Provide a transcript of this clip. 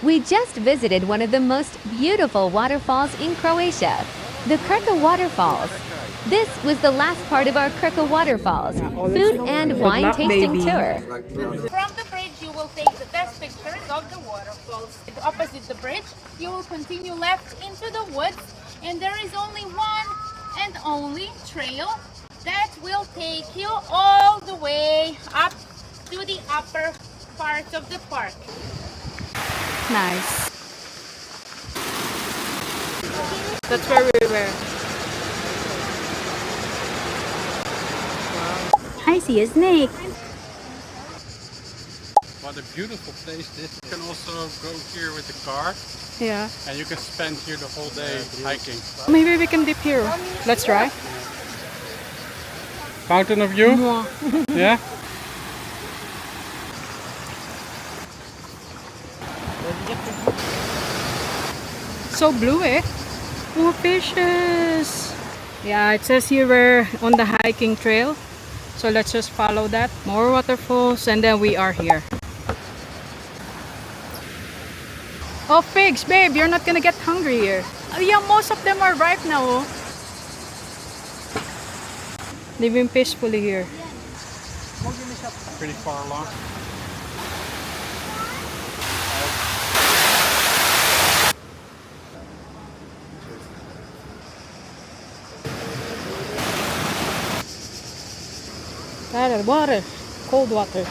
We just visited one of the most beautiful waterfalls in Croatia, the Krka waterfalls. This was the last part of our Krka waterfalls food and wine tasting tour. From the bridge, you will take the best pictures of the waterfalls. Opposite the bridge, you will continue left into the woods, and there is only one and only trail that will take you all the way up to the upper part of the park. Nice. That's where we were. I see a snake. What a beautiful place this is. You can also go here with the car Yeah. and you can spend here the whole day hiking. Maybe we can dip here. Let's try. Fountain of youth? Yeah? So blue, eh? More fishes. Yeah, it says here we're on the hiking trail. So let's just follow that. More waterfalls and then we are here. Oh, figs, babe, you're not gonna get hungry here. Oh, yeah, most of them are ripe now. Oh. Living peacefully here. Pretty far along. Water, cold water.